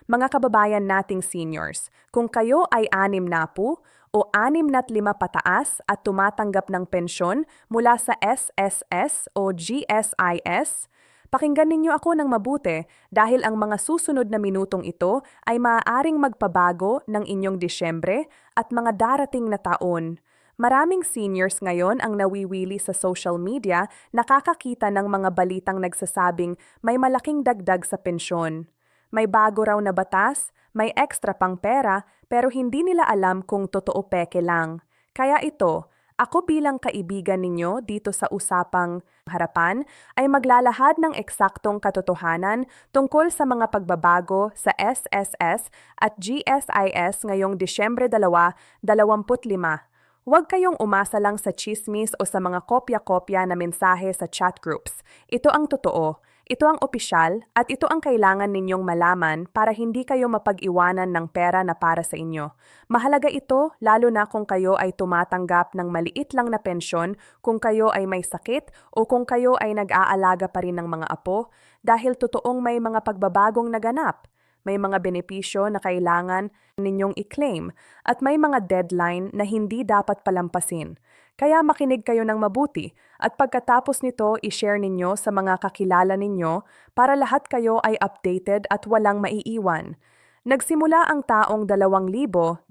Mga kababayan nating seniors, kung kayo ay 60 o 65 pataas at tumatanggap ng pensyon mula sa SSS o GSIS, pakinggan ninyo ako ng mabuti dahil ang mga susunod na minutong ito ay maaaring magpabago ng inyong Disyembre at mga darating na taon. Maraming seniors ngayon ang nawiwili sa social media, nakakakita ng mga balitang nagsasabing may malaking dagdag sa pensyon. May bago raw na batas, may extra pang pera, pero hindi nila alam kung totoo peke lang. Kaya ito, ako bilang kaibigan ninyo dito sa usapang harapan ay maglalahad ng eksaktong katotohanan tungkol sa mga pagbabago sa SSS at GSIS ngayong Disyembre 2025. Huwag kayong umasa lang sa chismis o sa mga kopya-kopya na mensahe sa chat groups. Ito ang totoo, ito ang opisyal, at ito ang kailangan ninyong malaman para hindi kayo mapag-iwanan ng pera na para sa inyo. Mahalaga ito lalo na kung kayo ay tumatanggap ng maliit lang na pensyon, kung kayo ay may sakit o kung kayo ay nag-aalaga pa rin ng mga apo, dahil totoong may mga pagbabagong naganap. May mga benepisyo na kailangan ninyong i-claim at may mga deadline na hindi dapat palampasin. Kaya makinig kayo ng mabuti at pagkatapos nito i-share ninyo sa mga kakilala ninyo para lahat kayo ay updated at walang maiiwan. Nagsimula ang taong 2025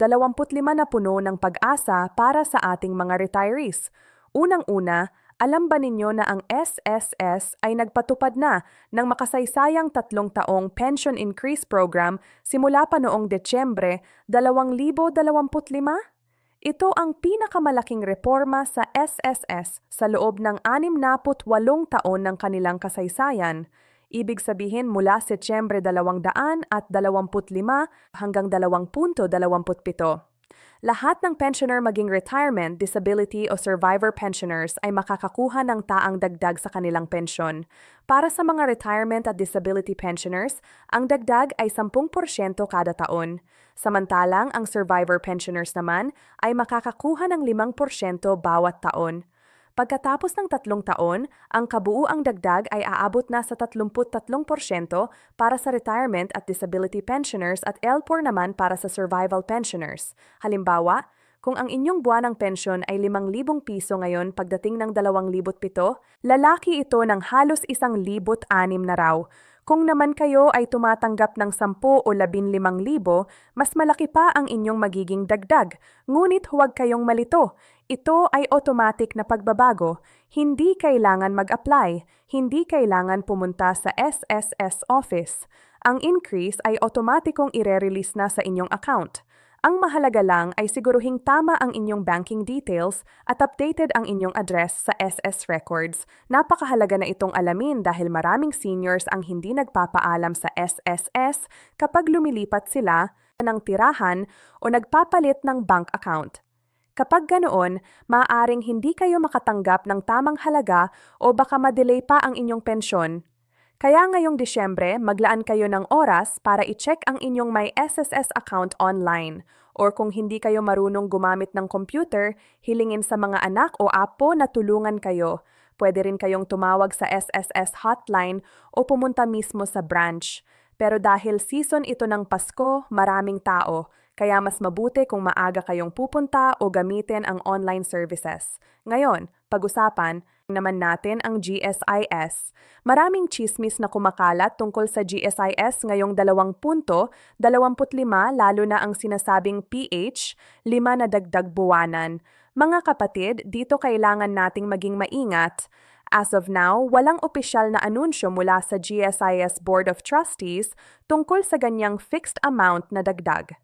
na puno ng pag-asa para sa ating mga retirees. Unang-una, alam ba ninyo na ang SSS ay nagpatupad na ng makasaysayang 3 taong Pension Increase Program simula pa noong Desyembre 2025? Ito ang pinakamalaking reforma sa SSS sa loob ng 68 taon ng kanilang kasaysayan. Ibig sabihin mula Setyembre 2025 hanggang 2027. Lahat ng pensioner maging retirement, disability o survivor pensioners ay makakakuha ng taang dagdag sa kanilang pensyon. Para sa mga retirement at disability pensioners, ang dagdag ay 10% kada taon. Samantalang ang survivor pensioners naman ay makakakuha ng 5% bawat taon. Pagkatapos ng 3 taon, ang kabuuang dagdag ay aabot na sa 33% para sa retirement at disability pensioners at L4 naman para sa survival pensioners. Halimbawa, kung ang inyong buwanang pensyon ay 5,000 piso ngayon pagdating ng 2007, lalaki ito ng halos 1,600 na raw. Kung naman kayo ay tumatanggap ng 10 o 15,000, mas malaki pa ang inyong magiging dagdag. Ngunit huwag kayong malito. Ito ay automatic na pagbabago. Hindi kailangan mag-apply. Hindi kailangan pumunta sa SSS office. Ang increase ay otomatikong ire-release na sa inyong account. Ang mahalaga lang ay siguruhing tama ang inyong banking details at updated ang inyong address sa SS records. Napakahalaga na itong alamin dahil maraming seniors ang hindi nagpapaalam sa SSS kapag lumilipat sila ng tirahan o nagpapalit ng bank account. Kapag ganoon, maaaring hindi kayo makatanggap ng tamang halaga o baka madelay pa ang inyong pensyon. Kaya ngayong Disyembre, maglaan kayo ng oras para i-check ang inyong may SSS account online. Or kung hindi kayo marunong gumamit ng computer, hilingin sa mga anak o apo na tulungan kayo. Pwede rin kayong tumawag sa SSS hotline o pumunta mismo sa branch. Pero dahil season ito ng Pasko, maraming tao. Kaya mas mabuti kung maaga kayong pupunta o gamitin ang online services. Ngayon, pag-usapan naman natin ang GSIS. Maraming chismis na kumakalat tungkol sa GSIS ngayong 2025 lalo na ang sinasabing PH, 5 na dagdag buwanan. Mga kapatid, dito kailangan nating maging maingat. As of now, walang opisyal na anunsyo mula sa GSIS Board of Trustees tungkol sa ganyang fixed amount na dagdag.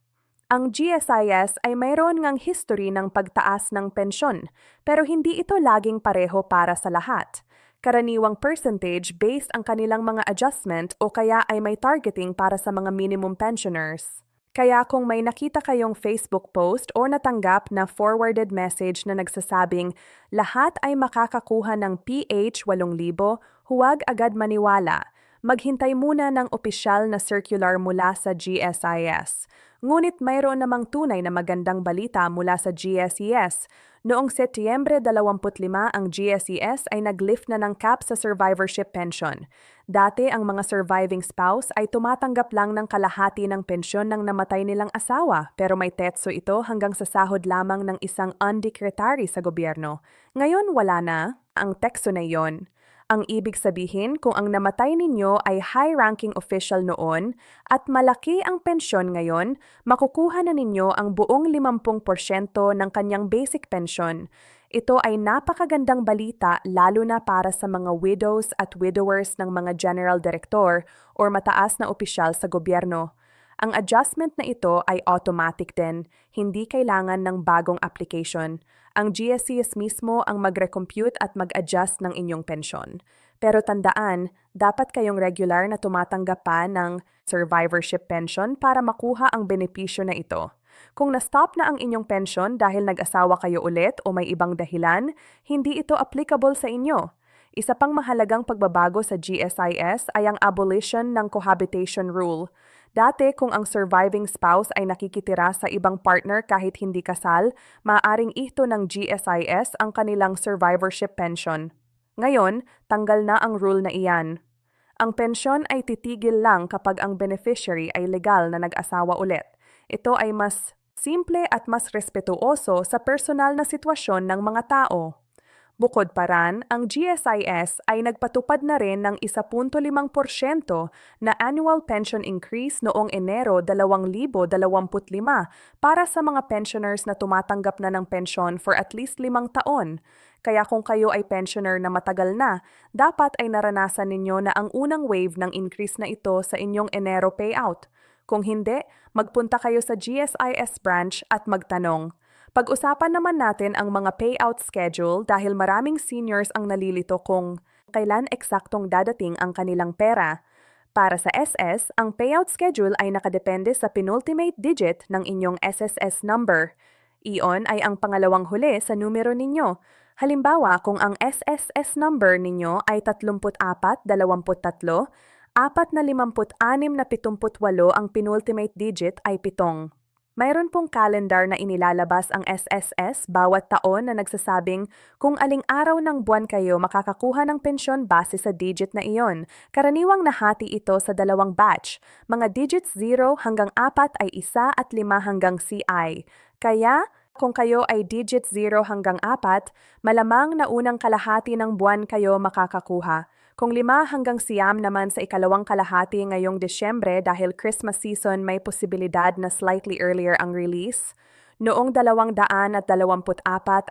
Ang GSIS ay mayroon ngang history ng pagtaas ng pensyon, pero hindi ito laging pareho para sa lahat. Karaniwang percentage based ang kanilang mga adjustment o kaya ay may targeting para sa mga minimum pensioners. Kaya kung may nakita kayong Facebook post o natanggap na forwarded message na nagsasabing lahat ay makakakuha ng PH 8,000, huwag agad maniwala. maghintay muna ng opisyal na circular mula sa GSIS. Ngunit mayroon namang tunay na magandang balita mula sa GSES. Noong Setyembre 25 ang GSES ay nag-lift na ng cap sa survivorship pension. Dati ang mga surviving spouse ay tumatanggap lang ng kalahati ng pensyon ng namatay nilang asawa, pero may tetso ito hanggang sa sahod lamang ng isang undecretary sa gobyerno. Ngayon wala na ang tekso na iyon. Ang ibig sabihin kung ang namatay ninyo ay high-ranking official noon at malaki ang pensyon ngayon, makukuha na ninyo ang buong 50% ng kanyang basic pension. Ito ay napakagandang balita lalo na para sa mga widows at widowers ng mga general director o mataas na opisyal sa gobyerno. Ang adjustment na ito ay automatic din, hindi kailangan ng bagong application. Ang GSES mismo ang mag-recompute at mag-adjust ng inyong pensyon. Pero tandaan, dapat kayong regular na tumatanggap pa ng survivorship pension para makuha ang benepisyo na ito. Kung na-stop na ang inyong pensyon dahil nag-asawa kayo ulit o may ibang dahilan, hindi ito applicable sa inyo. Isa pang mahalagang pagbabago sa GSIS ay ang abolition ng cohabitation rule. Dati, kung ang surviving spouse ay nakikitira sa ibang partner kahit hindi kasal, maaaring ihto ng GSIS ang kanilang survivorship pension. Ngayon, tanggal na ang rule na iyan. Ang pensyon ay titigil lang kapag ang beneficiary ay legal na nag-asawa ulit. Ito ay mas simple at mas respetuoso sa personal na sitwasyon ng mga tao. Bukod pa ran, ang GSIS ay nagpatupad na rin ng 1.5% na annual pension increase noong Enero 2025 para sa mga pensioners na tumatanggap na ng pensyon for at least 5 taon. Kaya kung kayo ay pensioner na matagal na, dapat ay naranasan ninyo na ang unang wave ng increase na ito sa inyong Enero payout. Kung hindi, magpunta kayo sa GSIS branch at magtanong. Pag-usapan naman natin ang mga payout schedule dahil maraming seniors ang nalilito kung kailan eksaktong dadating ang kanilang pera. Para sa SS, ang payout schedule ay nakadepende sa penultimate digit ng inyong SSS number. Iyon ay ang pangalawang huli sa numero ninyo. Halimbawa, kung ang SSS number ninyo ay 3423, 456 na 78 ang penultimate digit ay 7. Mayroon pong calendar na inilalabas ang SSS bawat taon na nagsasabing kung aling araw ng buwan kayo makakakuha ng pensyon base sa digit na iyon. Karaniwang nahati ito sa 2 batch. Mga digits 0 hanggang 4 ay 1 at 5 hanggang CI. Kaya, kung kayo ay digit 0 hanggang 4, malamang na unang kalahati ng buwan kayo makakakuha. Kung 5 hanggang 9 naman sa ikalawang kalahati ngayong Disyembre dahil Christmas season may posibilidad na slightly earlier ang release. Noong 224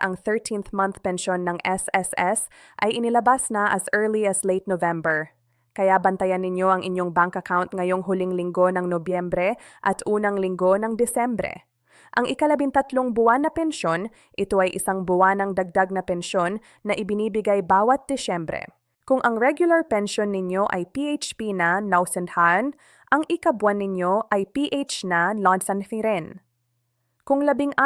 ang 13th month pension ng SSS ay inilabas na as early as late November. Kaya bantayan ninyo ang inyong bank account ngayong huling linggo ng Nobyembre at unang linggo ng Desembre. Ang ika-13 buwan na pensyon, ito ay 1 buwan ng dagdag na pensyon na ibinibigay bawat Disyembre. Kung ang regular pension ninyo ay PHP na nausenhan, ang ikabuwan ninyo ay PH na lonsanfi rin. Kung 16,000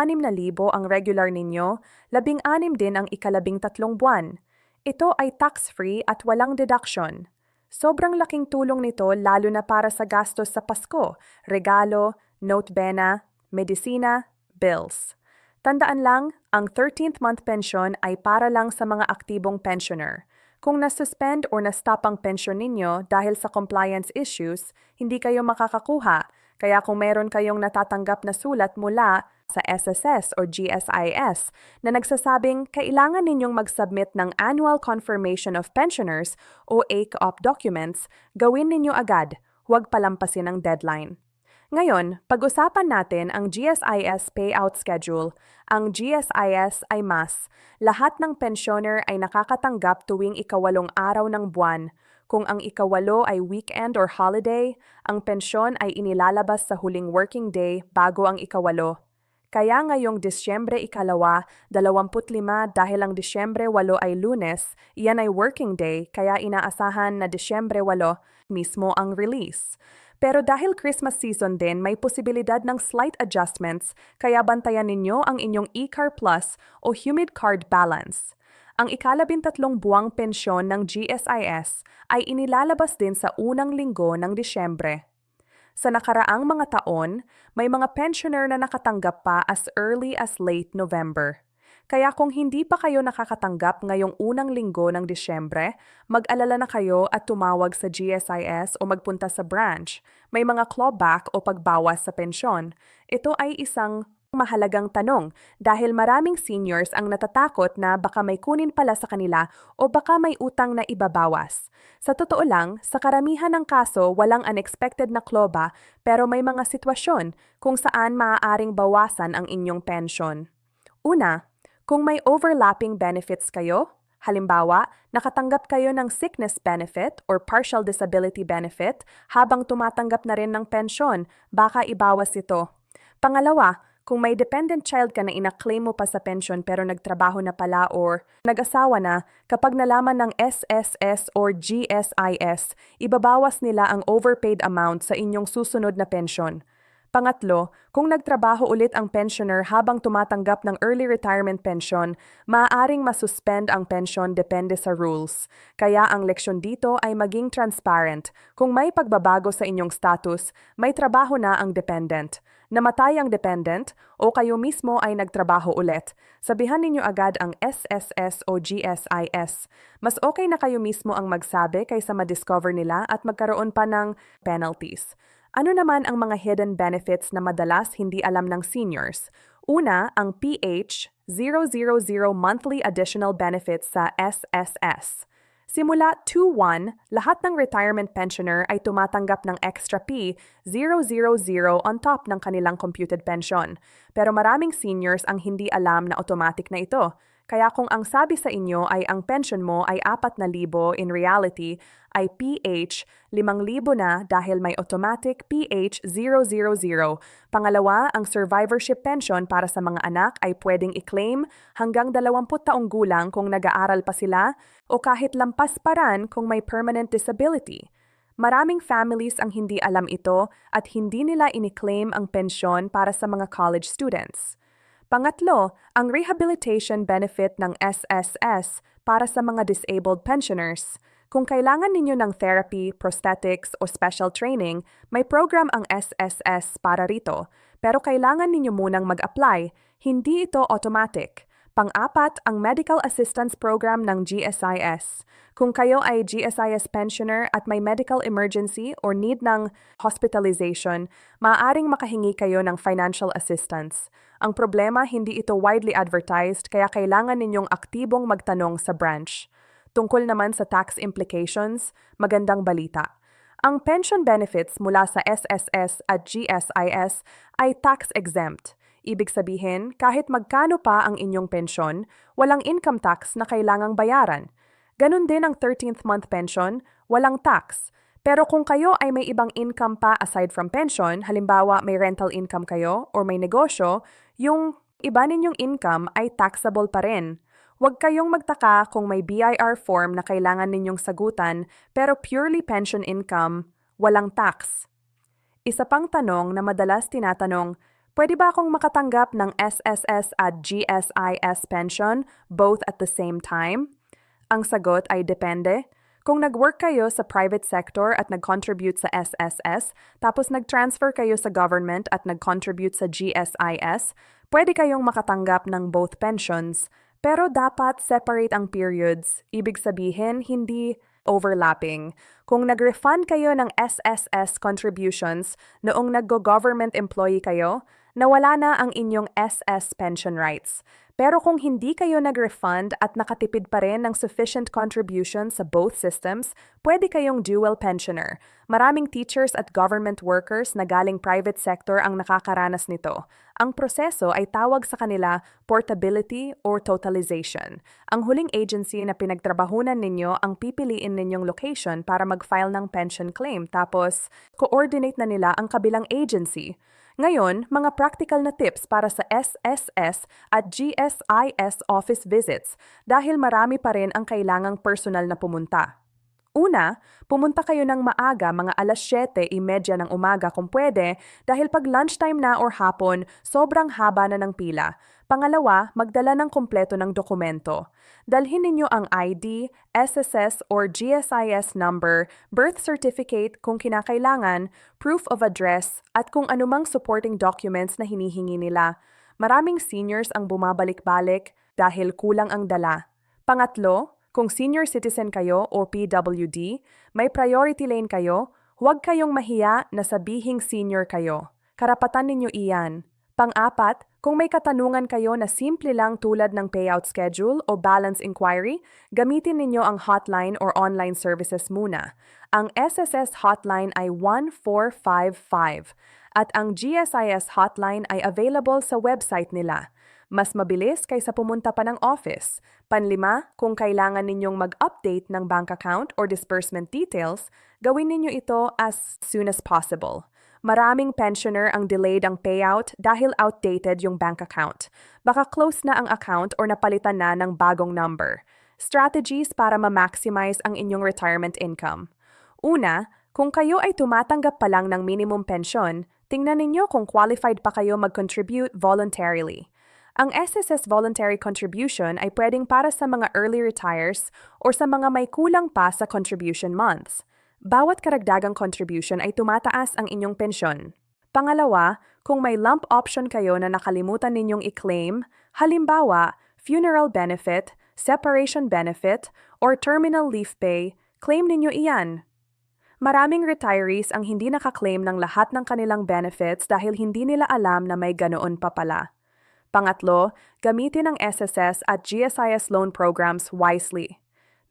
ang regular ninyo, 16 din ang ika-13 buwan. Ito ay tax-free at walang deduction. Sobrang laking tulong nito lalo na para sa gastos sa Pasko, regalo, notebena, medisina, bills. Tandaan lang, ang 13th month pension ay para lang sa mga aktibong pensioner. Kung na-suspend or na-stop ang pensyon ninyo dahil sa compliance issues, hindi kayo makakakuha. Kaya kung meron kayong natatanggap na sulat mula sa SSS o GSIS na nagsasabing kailangan ninyong mag-submit ng Annual Confirmation of Pensioners o ACOP documents, gawin ninyo agad, huwag palampasin ang deadline. Ngayon, pag-usapan natin ang GSIS payout schedule. Ang GSIS ay mas. Lahat ng pensioner ay nakakatanggap tuwing ika-8 araw ng buwan. Kung ang ika-8 ay weekend or holiday, ang pensyon ay inilalabas sa huling working day bago ang ika-8. Kaya ngayong Disyembre 2, 25 dahil ang Disyembre 8 ay Lunes, iyan ay working day kaya inaasahan na Disyembre 8 mismo ang release. Pero dahil Christmas season din, may posibilidad ng slight adjustments, kaya bantayan ninyo ang inyong eCar Plus o Humid Card Balance. Ang ikalabintatlong buwang pensyon ng GSIS ay inilalabas din sa unang linggo ng Disyembre. Sa nakaraang mga taon, may mga pensioner na nakatanggap pa as early as late November. Kaya kung hindi pa kayo nakakatanggap ngayong unang linggo ng Disyembre, mag-alala na kayo at tumawag sa GSIS o magpunta sa branch. May mga clawback o pagbawas sa pensyon. Ito ay isang mahalagang tanong dahil maraming seniors ang natatakot na baka may kunin pala sa kanila o baka may utang na ibabawas. Sa totoo lang, sa karamihan ng kaso walang unexpected na kloba pero may mga sitwasyon kung saan maaaring bawasan ang inyong pensyon. Una, kung may overlapping benefits kayo, halimbawa, nakatanggap kayo ng sickness benefit or partial disability benefit habang tumatanggap na rin ng pensyon, baka ibawas ito. Pangalawa, kung may dependent child ka na ina-claim mo pa sa pension pero nagtrabaho na pala or nag-asawa na, kapag nalaman ng SSS or GSIS, ibabawas nila ang overpaid amount sa inyong susunod na pensyon. Pangatlo, kung nagtrabaho ulit ang pensioner habang tumatanggap ng early retirement pension, maaaring masuspend ang pension depende sa rules. Kaya ang leksyon dito ay maging transparent. Kung may pagbabago sa inyong status, may trabaho na ang dependent. Namatay ang dependent o kayo mismo ay nagtrabaho ulit, sabihan ninyo agad ang SSS o GSIS. Mas okay na kayo mismo ang magsabi kaysa ma-discover nila at magkaroon pa ng penalties. Ano naman ang mga hidden benefits na madalas hindi alam ng seniors? Una, ang PH000 monthly additional benefits sa SSS. Simula 2-1, lahat ng retirement pensioner ay tumatanggap ng extra P000 on top ng kanilang computed pension. Pero maraming seniors ang hindi alam na automatic na ito. Kaya kung ang sabi sa inyo ay ang pension mo ay 4,000, in reality ay PH 5,000 na dahil may automatic PH000. Pangalawa, ang survivorship pension para sa mga anak ay pwedeng i-claim hanggang 20 taong gulang kung nag-aaral pa sila o kahit lampas paran kung may permanent disability. Maraming families ang hindi alam ito at hindi nila ini-claim ang pensyon para sa mga college students. Pangatlo, ang rehabilitation benefit ng SSS para sa mga disabled pensioners. Kung kailangan ninyo ng therapy, prosthetics o special training, may program ang SSS para rito. Pero kailangan ninyo munang mag-apply, hindi ito automatic. Pang-apat, ang Medical Assistance Program ng GSIS. Kung kayo ay GSIS pensioner at may medical emergency or need ng hospitalization, maaaring makahingi kayo ng financial assistance. Ang problema, hindi ito widely advertised kaya kailangan ninyong aktibong magtanong sa branch. Tungkol naman sa tax implications, magandang balita. Ang pension benefits mula sa SSS at GSIS ay tax-exempt. Ibig sabihin, kahit magkano pa ang inyong pensyon, walang income tax na kailangang bayaran. Ganon din ang 13th month pension, walang tax. Pero kung kayo ay may ibang income pa aside from pension, halimbawa may rental income kayo or may negosyo, yung iba ninyong income ay taxable pa rin. Huwag kayong magtaka kung may BIR form na kailangan ninyong sagutan pero purely pension income, walang tax. Isa pang tanong na madalas tinatanong, pwede ba akong makatanggap ng SSS at GSIS pension both at the same time? Ang sagot ay depende. Kung nag-work kayo sa private sector at nag-contribute sa SSS, tapos nag-transfer kayo sa government at nag-contribute sa GSIS, pwede kayong makatanggap ng both pensions. Pero dapat separate ang periods, ibig sabihin hindi overlapping. Kung nag-refund kayo ng SSS contributions noong nag-government employee kayo, nawala na ang inyong SS pension rights. Pero kung hindi kayo nag-refund at nakatipid pa rin ng sufficient contribution sa both systems, pwede kayong dual pensioner. Maraming teachers at government workers na galing private sector ang nakakaranas nito. Ang proseso ay tawag sa kanila portability or totalization. Ang huling agency na pinagtrabahunan ninyo ang pipiliin ninyong location para mag-file ng pension claim tapos coordinate na nila ang kabilang agency. Ngayon, mga practical na tips para sa SSS at GSIS office visits dahil marami pa rin ang kailangang personal na pumunta. Una, pumunta kayo ng maaga mga 7:30 ng umaga kung pwede dahil pag lunchtime na or hapon, sobrang haba na ng pila. Pangalawa, magdala ng kumpleto ng dokumento. Dalhin ninyo ang ID, SSS or GSIS number, birth certificate kung kinakailangan, proof of address, at kung anumang supporting documents na hinihingi nila. Maraming seniors ang bumabalik-balik dahil kulang ang dala. Pangatlo, kung senior citizen kayo o PWD, may priority lane kayo, huwag kayong mahiya na sabihing senior kayo. Karapatan ninyo iyan. Pang-apat, kung may katanungan kayo na simple lang tulad ng payout schedule o balance inquiry, gamitin ninyo ang hotline or online services muna. Ang SSS hotline ay 1455 at ang GSIS hotline ay available sa website nila. Mas mabilis kaysa pumunta pa ng office. Panlima, kung kailangan ninyong mag-update ng bank account or disbursement details, gawin ninyo ito as soon as possible. Maraming pensioner ang delayed ang payout dahil outdated yung bank account. Baka close na ang account or napalitan na ng bagong number. Strategies para ma-maximize ang inyong retirement income. Una, kung kayo ay tumatanggap pa lang ng minimum pension, tingnan ninyo kung qualified pa kayo mag-contribute voluntarily. Ang SSS voluntary contribution ay pwedeng para sa mga early retires or sa mga may kulang pa sa contribution months. Bawat karagdagang contribution ay tumataas ang inyong pensyon. Pangalawa, kung may lump option kayo na nakalimutan ninyong i-claim, halimbawa, funeral benefit, separation benefit, or terminal leave pay, claim ninyo iyan. Maraming retirees ang hindi nakaklaim ng lahat ng kanilang benefits dahil hindi nila alam na may ganoon pa pala. Pangatlo, gamitin ang SSS at GSIS loan programs wisely.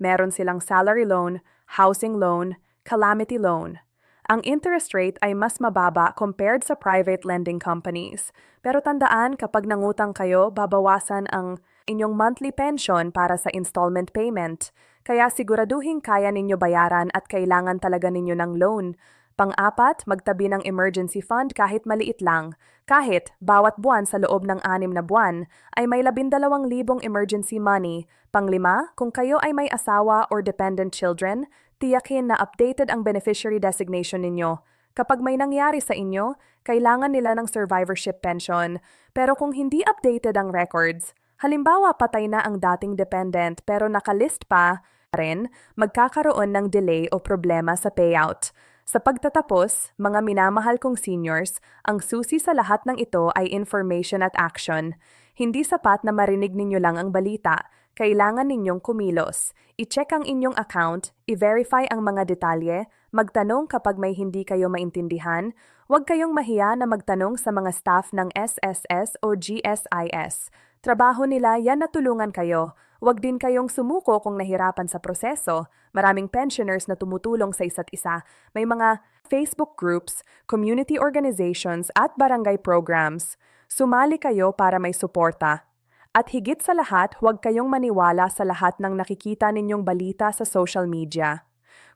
Meron silang salary loan, housing loan, calamity loan. Ang interest rate ay mas mababa compared sa private lending companies. Pero tandaan, kapag nangutang kayo, babawasan ang inyong monthly pension para sa installment payment. Kaya siguraduhin kaya ninyo bayaran at kailangan talaga ninyo ng loan. Pang-apat, magtabi ng emergency fund kahit maliit lang. Kahit bawat buwan sa loob ng 6 na buwan ay may 12,000 emergency money. Panglima, kung kayo ay may asawa or dependent children, tiyakin na updated ang beneficiary designation ninyo. Kapag may nangyari sa inyo, kailangan nila ng survivorship pension. Pero kung hindi updated ang records, halimbawa patay na ang dating dependent pero nakalist pa rin, magkakaroon ng delay o problema sa payout. Sa pagtatapos, mga minamahal kong seniors, ang susi sa lahat ng ito ay information at action. Hindi sapat na marinig ninyo lang ang balita. Kailangan ninyong kumilos. I-check ang inyong account, i-verify ang mga detalye, magtanong kapag may hindi kayo maintindihan. Huwag kayong mahiya na magtanong sa mga staff ng SSS o GSIS. Trabaho nila yan na tulungan kayo. Huwag din kayong sumuko kung nahirapan sa proseso. Maraming pensioners na tumutulong sa isa't isa. May mga Facebook groups, community organizations at barangay programs. Sumali kayo para may suporta. At higit sa lahat, huwag kayong maniwala sa lahat ng nakikita ninyong balita sa social media.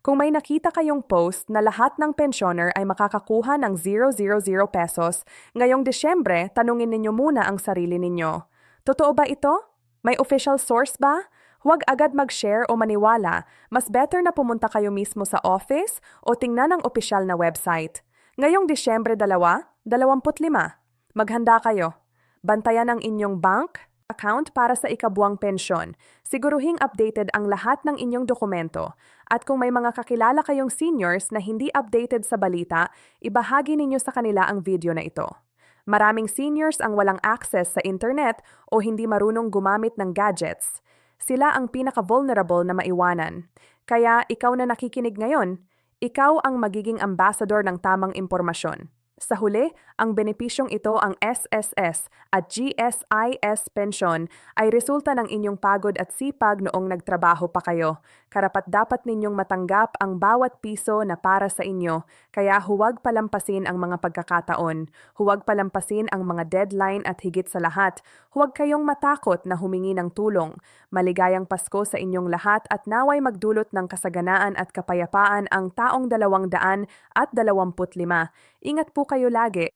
Kung may nakita kayong post na lahat ng pensioner ay makakakuha ng 000 pesos, ngayong Disyembre, tanungin ninyo muna ang sarili ninyo. Totoo ba ito? May official source ba? Huwag agad mag-share o maniwala. Mas better na pumunta kayo mismo sa office o tingnan ang opisyal na website. Ngayong Disyembre 2025, maghanda kayo. Bantayan ang inyong bank account para sa ikabuwang pensyon. Siguruhing updated ang lahat ng inyong dokumento. At kung may mga kakilala kayong seniors na hindi updated sa balita, ibahagi ninyo sa kanila ang video na ito. Maraming seniors ang walang access sa internet o hindi marunong gumamit ng gadgets. Sila ang pinaka-vulnerable na maiwanan. Kaya ikaw na nakikinig ngayon, ikaw ang magiging ambassador ng tamang impormasyon. Sa huli, ang benepisyong ito ang SSS at GSIS pension ay resulta ng inyong pagod at sipag noong nagtrabaho pa kayo. Karapat-dapat ninyong matanggap ang bawat piso na para sa inyo, kaya huwag palampasin ang mga pagkakataon. Huwag palampasin ang mga deadline at higit sa lahat, huwag kayong matakot na humingi ng tulong. Maligayang Pasko sa inyong lahat at naway magdulot ng kasaganaan at kapayapaan ang taong 2025. Ingat po kayo lagi.